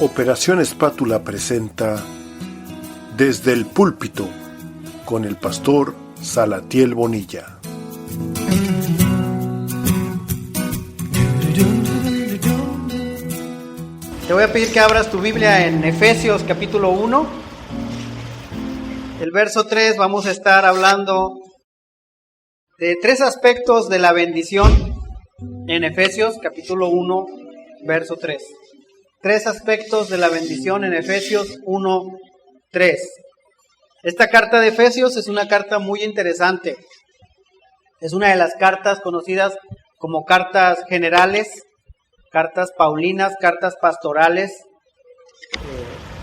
Operación Espátula presenta Desde el Púlpito con el pastor Salatiel Bonilla. Te voy a pedir que abras tu Biblia en Efesios capítulo 1. El verso 3 vamos a estar hablando de tres aspectos de la bendición en Efesios capítulo 1, verso 3. Tres aspectos de la bendición en Efesios 1, 3. Esta carta de Efesios es una carta muy interesante. Es una de las cartas conocidas como cartas generales, cartas paulinas, cartas pastorales.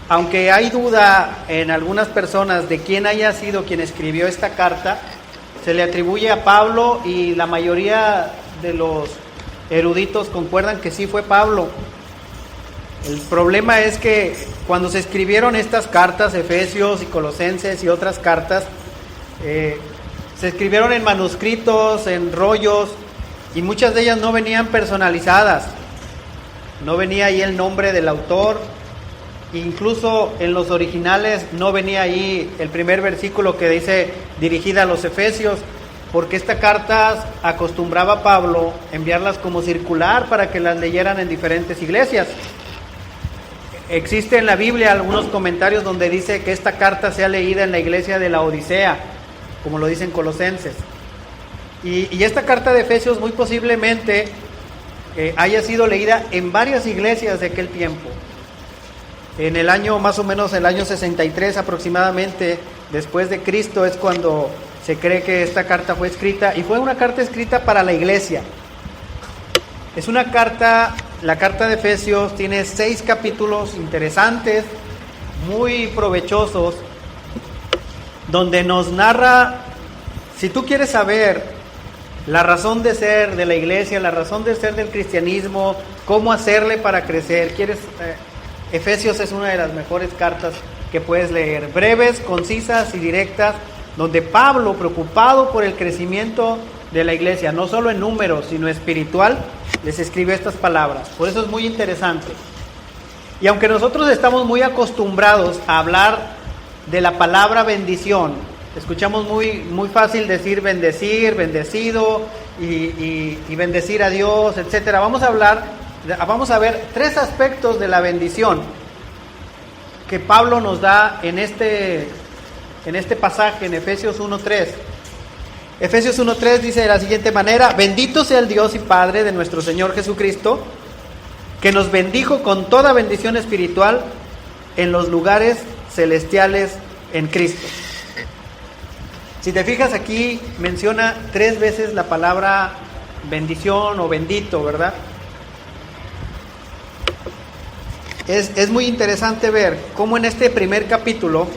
Aunque hay duda en algunas personas de quién haya sido quien escribió esta carta, se le atribuye a Pablo y la mayoría de los eruditos concuerdan que sí fue Pablo. El problema es que cuando se escribieron estas cartas, Efesios y Colosenses y otras cartas, se escribieron en manuscritos, en rollos, y muchas de ellas no venían personalizadas. No venía ahí el nombre del autor, incluso en los originales no venía ahí el primer versículo que dice dirigida a los Efesios, porque esta carta acostumbraba Pablo enviarlas como circular para que las leyeran en diferentes iglesias. Existe en la Biblia algunos comentarios donde dice que esta carta sea leída en la iglesia de la Odisea, como lo dicen Colosenses. Y esta carta de Efesios muy posiblemente haya sido leída en varias iglesias de aquel tiempo. En el año, más o menos el año 63 aproximadamente, después de Cristo, es cuando se cree que esta carta fue escrita, y fue una carta escrita para la iglesia. Es una carta, la carta de Efesios tiene 6 capítulos interesantes, muy provechosos, donde nos narra, si tú quieres saber la razón de ser de la iglesia, la razón de ser del cristianismo, cómo hacerle para crecer, Efesios es una de las mejores cartas que puedes leer, breves, concisas y directas, donde Pablo, preocupado por el crecimiento de la iglesia, no solo en números, sino espiritual, les escribió estas palabras. Por eso es muy interesante. Y aunque nosotros estamos muy acostumbrados a hablar de la palabra bendición, escuchamos muy fácil decir bendecir, bendecido y bendecir a Dios, etcétera. Vamos a ver tres aspectos de la bendición que Pablo nos da en este pasaje, en Efesios 1:3. Efesios 1:3 dice de la siguiente manera: bendito sea el Dios y Padre de nuestro Señor Jesucristo, que nos bendijo con toda bendición espiritual en los lugares celestiales en Cristo. Si te fijas, aquí menciona 3 veces la palabra bendición o bendito, ¿verdad? Es muy interesante ver cómo en este primer capítulo,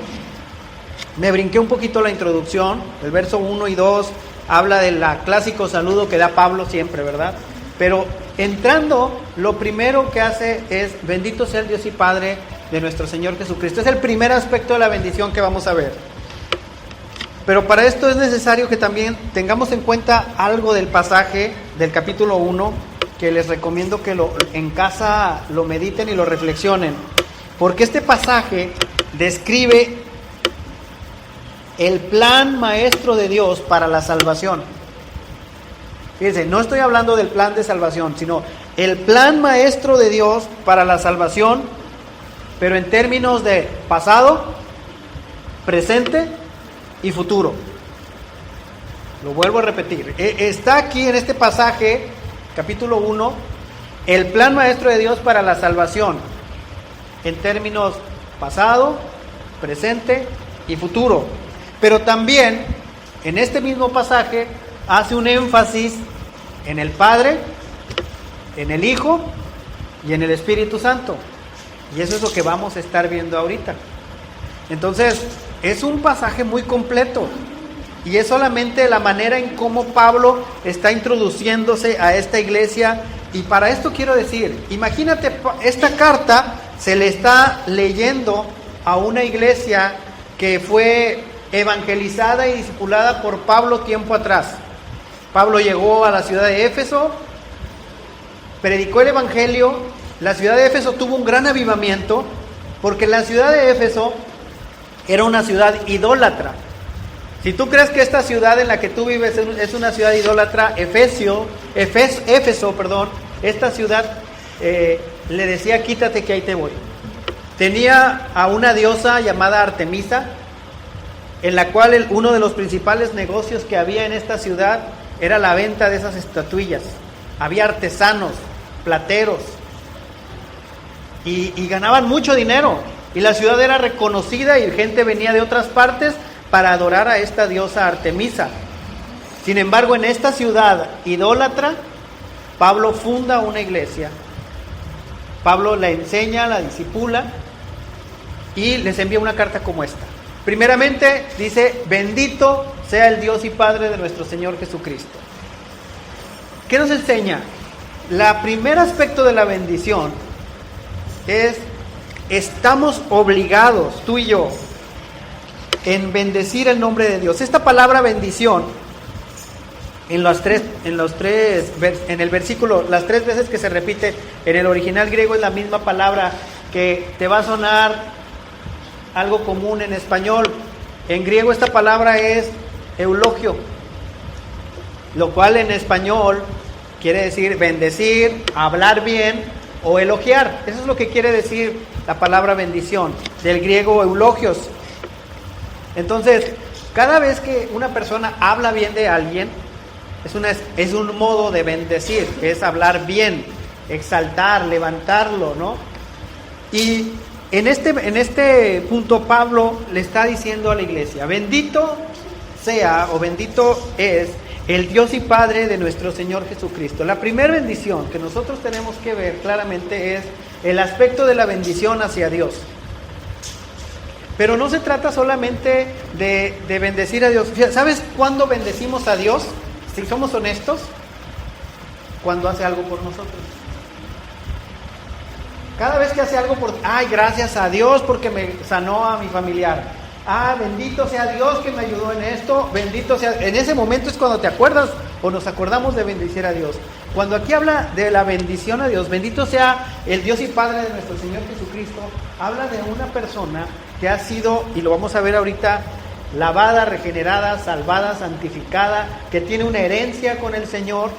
me brinqué un poquito la introducción, el verso 1 y 2 habla del clásico saludo que da Pablo siempre, ¿verdad? Pero entrando, lo primero que hace es bendito sea el Dios y Padre de nuestro Señor Jesucristo. Es el primer aspecto de la bendición que vamos a ver. Pero para esto es necesario que también tengamos en cuenta algo del pasaje del capítulo 1, que les recomiendo que en casa lo mediten y lo reflexionen, porque este pasaje describe el plan maestro de Dios para la salvación. Fíjense, no estoy hablando del plan de salvación, sino el plan maestro de Dios para la salvación, pero en términos de pasado, presente y futuro. Lo vuelvo a repetir. Está aquí en este pasaje, capítulo 1, el plan maestro de Dios para la salvación, en términos pasado, presente y futuro. Pero también, en este mismo pasaje, hace un énfasis en el Padre, en el Hijo y en el Espíritu Santo. Y eso es lo que vamos a estar viendo ahorita. Entonces, es un pasaje muy completo. Y es solamente la manera en cómo Pablo está introduciéndose a esta iglesia. Y para esto quiero decir, imagínate, esta carta se le está leyendo a una iglesia que fue evangelizada y discipulada por Pablo tiempo atrás. Pablo llegó a la ciudad de Éfeso, predicó el evangelio la ciudad de Éfeso tuvo un gran avivamiento, porque la ciudad de Éfeso era una ciudad idólatra. Si tú crees que esta ciudad en la que tú vives es una ciudad idólatra, Éfeso, esta ciudad le decía: quítate que ahí te voy. Tenía a una diosa llamada Artemisa, en la cual uno de los principales negocios que había en esta ciudad era la venta de esas estatuillas. Había artesanos, plateros, y ganaban mucho dinero, y la ciudad era reconocida y gente venía de otras partes para adorar a esta diosa Artemisa. Sin embargo, en esta ciudad idólatra, Pablo funda una iglesia. Pablo la enseña, la discipula y les envía una carta como esta. Primeramente dice: bendito sea el Dios y Padre de nuestro Señor Jesucristo. ¿Qué nos enseña? El primer aspecto de la bendición es: estamos obligados, tú y yo, en bendecir el nombre de Dios. Esta palabra bendición, en el versículo, las 3 veces que se repite en el original griego, es la misma palabra que te va a sonar algo común en español. En griego esta palabra es eulogio, lo cual en español quiere decir bendecir, hablar bien o elogiar. Eso es lo que quiere decir la palabra bendición, del griego eulogios. Entonces, cada vez que una persona habla bien de alguien, es un modo de bendecir, es hablar bien, exaltar, levantarlo, ¿no? Y en este punto Pablo le está diciendo a la iglesia: bendito sea o bendito es el Dios y Padre de nuestro Señor Jesucristo. La primera bendición que nosotros tenemos que ver claramente es el aspecto de la bendición hacia Dios. Pero no se trata solamente de bendecir a Dios. ¿Sabes cuándo bendecimos a Dios? Si somos honestos, cuando hace algo por nosotros. Cada vez que hace algo ay, gracias a Dios porque me sanó a mi familiar. Ah, bendito sea Dios que me ayudó en esto. Bendito sea. En ese momento es cuando te acuerdas o nos acordamos de bendecir a Dios. Cuando aquí habla de la bendición a Dios, bendito sea el Dios y Padre de nuestro Señor Jesucristo, habla de una persona que ha sido, y lo vamos a ver ahorita, lavada, regenerada, salvada, santificada, que tiene una herencia con el Señor,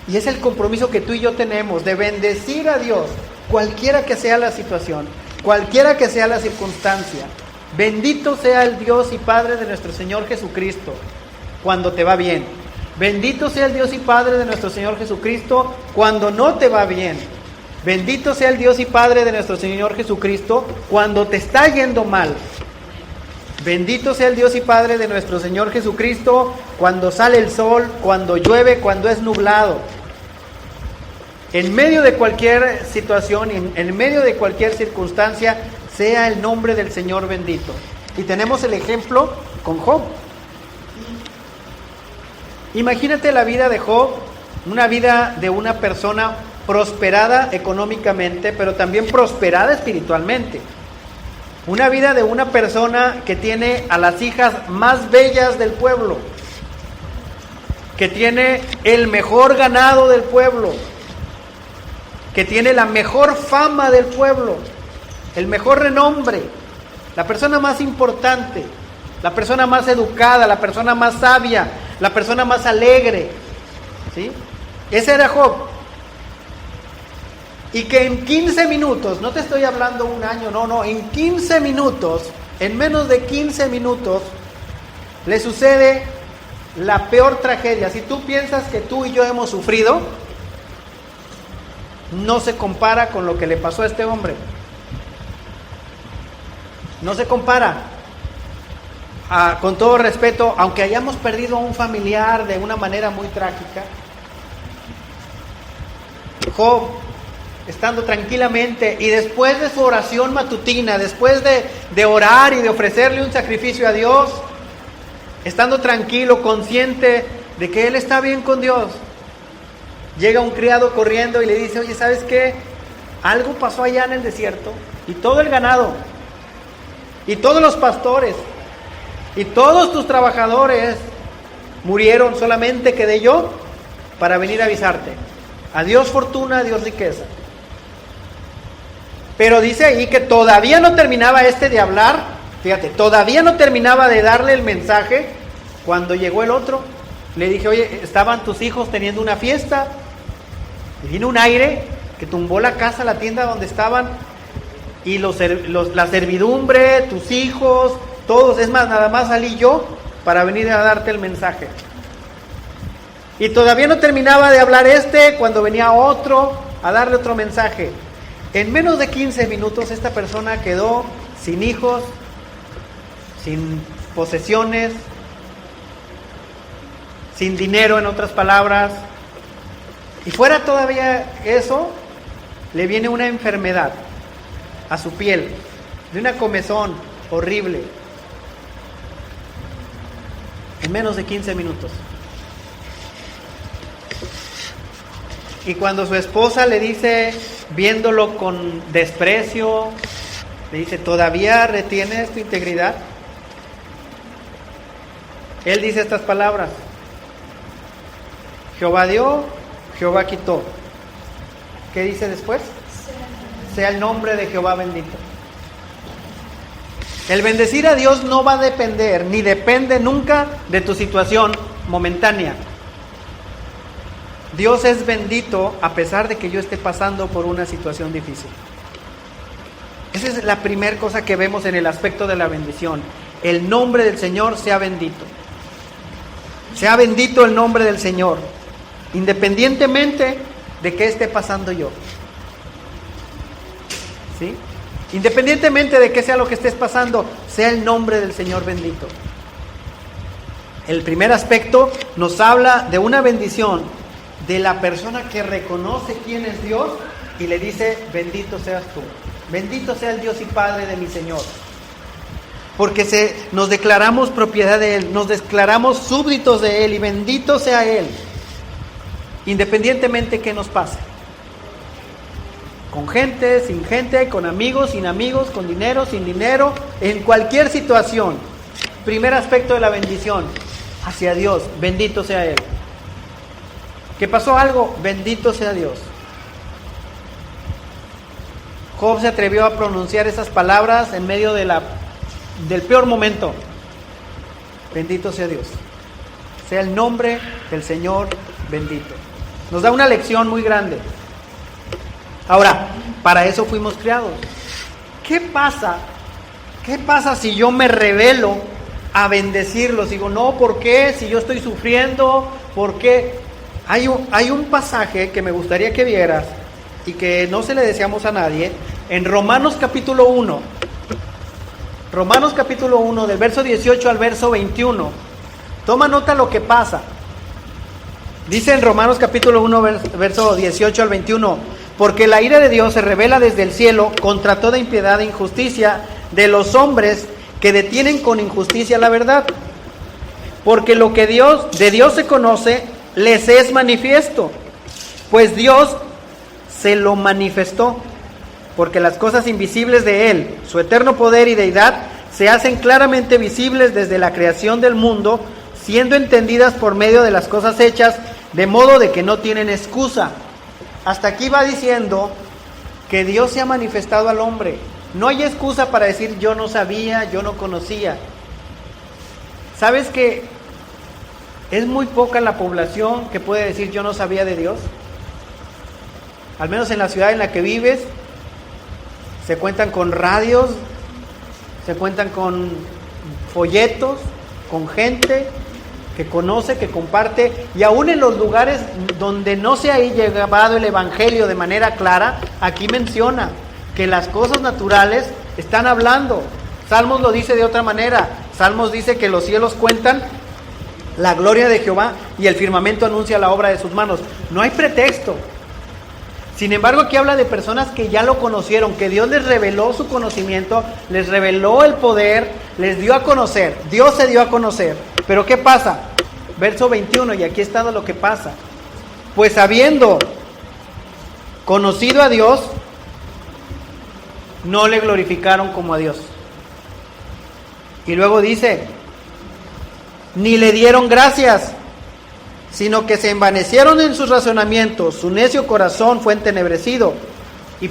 y es el compromiso que tú y yo tenemos de bendecir a Dios, cualquiera que sea la situación, cualquiera que sea la circunstancia. Bendito sea el Dios y Padre de nuestro Señor Jesucristo cuando te va bien. Bendito sea el Dios y Padre de nuestro Señor Jesucristo cuando no te va bien. Bendito sea el Dios y Padre de nuestro Señor Jesucristo cuando te está yendo mal. Bendito sea el Dios y Padre de nuestro Señor Jesucristo cuando sale el sol, cuando llueve, cuando es nublado. En medio de cualquier situación, en medio de cualquier circunstancia, sea el nombre del Señor bendito. Y tenemos el ejemplo con Job. Imagínate la vida de Job, una vida de una persona prosperada económicamente, pero también prosperada espiritualmente. Una vida de una persona que tiene a las hijas más bellas del pueblo, que tiene el mejor ganado del pueblo, que tiene la mejor fama del pueblo, el mejor renombre, la persona más importante, la persona más educada, la persona más sabia, la persona más alegre, ¿sí? Ese era Job. Y que en 15 minutos, no te estoy hablando un año, no, en 15 minutos, en menos de 15 minutos, le sucede la peor tragedia. Si tú piensas que tú y yo hemos sufrido, no se compara con lo que le pasó a este hombre. No se compara. Con todo respeto, aunque hayamos perdido a un familiar de una manera muy trágica, Job, estando tranquilamente y después de su oración matutina, después de orar y de ofrecerle un sacrificio a Dios, estando tranquilo, consciente de que él está bien con Dios, llega un criado corriendo y le dice: oye, ¿sabes qué? Algo pasó allá en el desierto y todo el ganado y todos los pastores y todos tus trabajadores murieron, solamente quedé yo para venir a avisarte. Adiós fortuna, adiós riqueza. Pero dice ahí que todavía no terminaba de hablar, fíjate, todavía no terminaba de darle el mensaje cuando llegó el otro. Le dije, oye, estaban tus hijos teniendo una fiesta, y vino un aire que tumbó la casa, la tienda donde estaban, y la servidumbre, tus hijos, todos, es más, nada más salí yo para venir a darte el mensaje. Y todavía no terminaba de hablar cuando venía otro a darle otro mensaje. En menos de 15 minutos esta persona quedó sin hijos, sin posesiones, sin dinero, en otras palabras. Y fuera todavía eso, le viene una enfermedad a su piel, de una comezón horrible. En menos de 15 minutos. Y cuando su esposa le dice, viéndolo con desprecio, le dice, ¿todavía retienes tu integridad? Él dice estas palabras: Jehová dio, Jehová quitó. ¿Qué dice después? Sea el nombre de Jehová bendito. El bendecir a Dios no va a depender, ni depende nunca de tu situación momentánea. Dios es bendito a pesar de que yo esté pasando por una situación difícil. Esa es la primera cosa que vemos en el aspecto de la bendición. El nombre del Señor sea bendito. Sea bendito el nombre del Señor, independientemente de qué esté pasando yo. ¿Sí? Independientemente de qué sea lo que estés pasando, sea el nombre del Señor bendito. El primer aspecto nos habla de una bendición de la persona que reconoce quién es Dios y le dice, bendito seas tú, bendito sea el Dios y Padre de mi Señor. Porque nos declaramos propiedad de Él, nos declaramos súbditos de Él y bendito sea Él, independientemente de qué nos pase. Con gente, sin gente, con amigos, sin amigos, con dinero, sin dinero, en cualquier situación. Primer aspecto de la bendición, hacia Dios, bendito sea Él. ¿Que pasó algo? Bendito sea Dios. Job se atrevió a pronunciar esas palabras en medio del peor momento. Bendito sea Dios. Sea el nombre del Señor bendito. Nos da una lección muy grande. Ahora, para eso fuimos creados. ¿Qué pasa? ¿Qué pasa si yo me rebelo a bendecirlos? Digo, no, ¿por qué? Si yo estoy sufriendo, ¿por qué? Hay un pasaje que me gustaría que vieras y que no se le deseamos a nadie, en Romanos capítulo 1. Romanos capítulo 1, del verso 18 al verso 21. Toma nota lo que pasa. Dice en Romanos capítulo 1, verso 18 al 21, porque la ira de Dios se revela desde el cielo contra toda impiedad e injusticia de los hombres que detienen con injusticia la verdad. Porque lo que de Dios se conoce, les es manifiesto, pues Dios se lo manifestó, porque las cosas invisibles de Él, su eterno poder y deidad, se hacen claramente visibles desde la creación del mundo, siendo entendidas por medio de las cosas hechas, de modo de que no tienen excusa. Hasta aquí va diciendo que Dios se ha manifestado al hombre. No hay excusa para decir yo no sabía, yo no conocía. ¿Sabes que es muy poca la población que puede decir yo no sabía de Dios? Al menos en la ciudad en la que vives, se cuentan con radios, se cuentan con folletos, con gente que conoce, que comparte, y aún en los lugares donde no se ha llevado el evangelio de manera clara, aquí menciona que las cosas naturales están hablando. Salmos lo dice de otra manera. Salmos dice que los cielos cuentan la gloria de Jehová y el firmamento anuncia la obra de sus manos. No hay pretexto. Sin embargo, aquí habla de personas que ya lo conocieron, que Dios les reveló su conocimiento, les reveló el poder, les dio a conocer. Dios se dio a conocer. Pero ¿qué pasa? Verso 21, y aquí está lo que pasa. Pues habiendo conocido a Dios, no le glorificaron como a Dios. Y luego dice, ni le dieron gracias, sino que se envanecieron en sus razonamientos, su necio corazón fue entenebrecido y